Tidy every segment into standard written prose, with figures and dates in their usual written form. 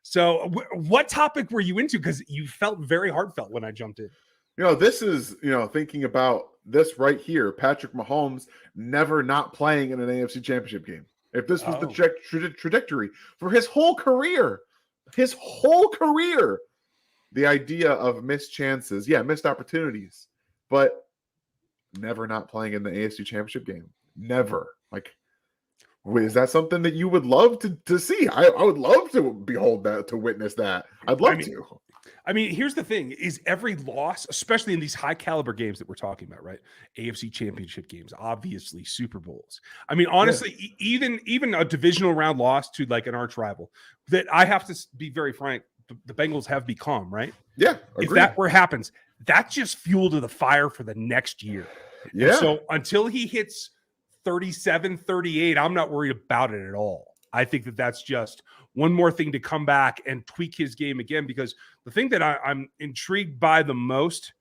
So what topic were you into? Because you felt very heartfelt when I jumped in. This is, thinking about this right here, Patrick Mahomes never not playing in an AFC Championship game. If this was the trajectory for his whole career, the idea of missed chances, missed opportunities, but never not playing in the AFC Championship game. Never. Like, is that something that you would love to see? I would love to behold that, to witness that. I'd love to. I mean, here's the thing, is every loss, especially in these high caliber games that we're talking about, right? AFC Championship games, obviously Super Bowls. I mean, honestly, even a divisional round loss to like an arch rival, that I have to be very frank, the Bengals have become, right? Yeah. Agreed. If that happens, that's just fuel to the fire for the next year. Yeah. And so until he hits 37, 38, I'm not worried about it at all. I think that's just one more thing to come back and tweak his game again, because the thing that I'm intrigued by the most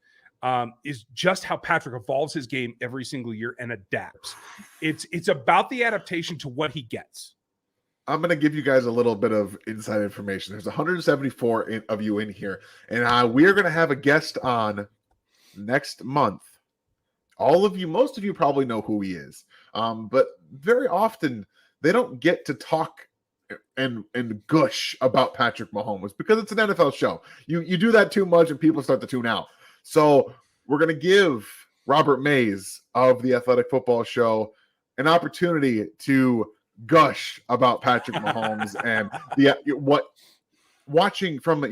is just how Patrick evolves his game every single year and adapts. It's about the adaptation to what he gets. I'm going to give you guys a little bit of inside information. There's 174 of you in here, and we're going to have a guest on next month. Most of you probably know who he is, but very often they don't get to talk and gush about Patrick Mahomes because it's an NFL show. You do that too much and people start to tune out. So we're going to give Robert Mays of the Athletic Football Show an opportunity to gush about Patrick Mahomes and watching from,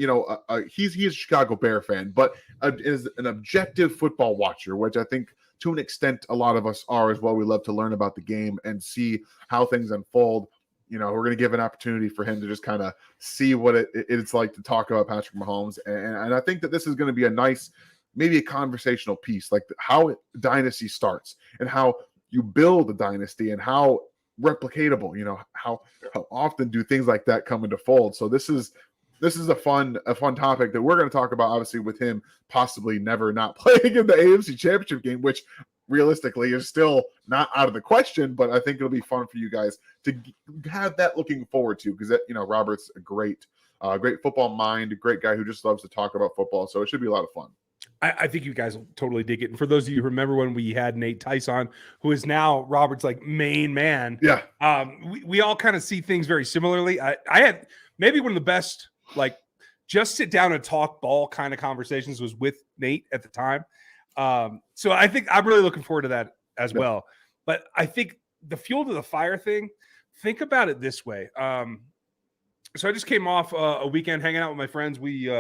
he's a Chicago Bear fan, but is an objective football watcher, which I think to an extent a lot of us are as well. We love to learn about the game and see how things unfold. We're going to give an opportunity for him to just kind of see what it's like to talk about Patrick Mahomes. And I think that this is going to be a nice, maybe a conversational piece, like how dynasty starts and how you build a dynasty and how replicatable, how often do things like that come into fold. So this is a fun topic that we're going to talk about, obviously, with him possibly never not playing in the AFC Championship game, which realistically is still not out of the question, but I think it'll be fun for you guys to have that looking forward to, because Robert's a great football mind, a great guy who just loves to talk about football. So it should be a lot of fun. I think you guys will totally dig it. And for those of you who remember when we had Nate Tice on, who is now Robert's like main man. Yeah. We all kind of see things very similarly. I had maybe one of the best, like, just sit down and talk ball kind of conversations was with Nate at the time. So I think I'm really looking forward to that as well. But I think the fuel to the fire thing, think about it this way. So I just came off a weekend hanging out with my friends. We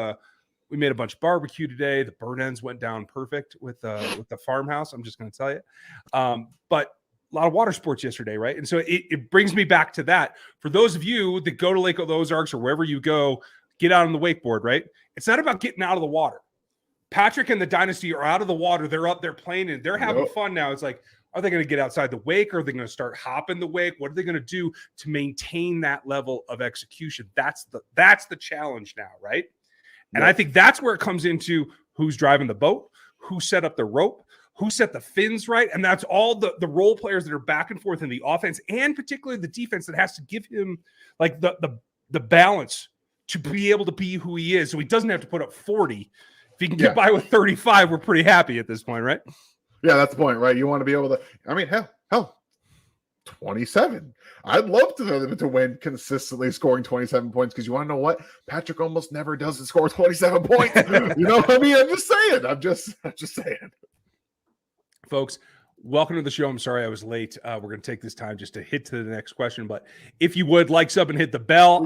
made a bunch of barbecue today. The burn ends went down perfect with the farmhouse. I'm just going to tell you. But a lot of water sports yesterday, right? And so it brings me back to that. For those of you that go to Lake of the Ozarks or wherever you go, get out on the wakeboard, right? It's not about getting out of the water. Patrick and the dynasty are out of the water. They're up there playing and they're having fun now. It's like, are they going to get outside the wake? Or are they going to start hopping the wake? What are they going to do to maintain that level of execution? That's the challenge now, right? And I think that's where it comes into who's driving the boat, who set up the rope, who set the fins right. And that's all the role players that are back and forth in the offense and particularly the defense that has to give him like the balance to be able to be who he is. So he doesn't have to put up 40. If he can get by with 35, we're pretty happy at this point, right? Yeah, that's the point, right? You want to be able to, I mean, hell, 27. I'd love to win consistently scoring 27 points, because you want to know what? Patrick almost never does score 27 points. You know what I mean? I'm just saying. I'm just saying. Folks, welcome to the show. I'm sorry I was late. We're going to take this time just to hit to the next question. But if you would, like, sub, and hit the bell.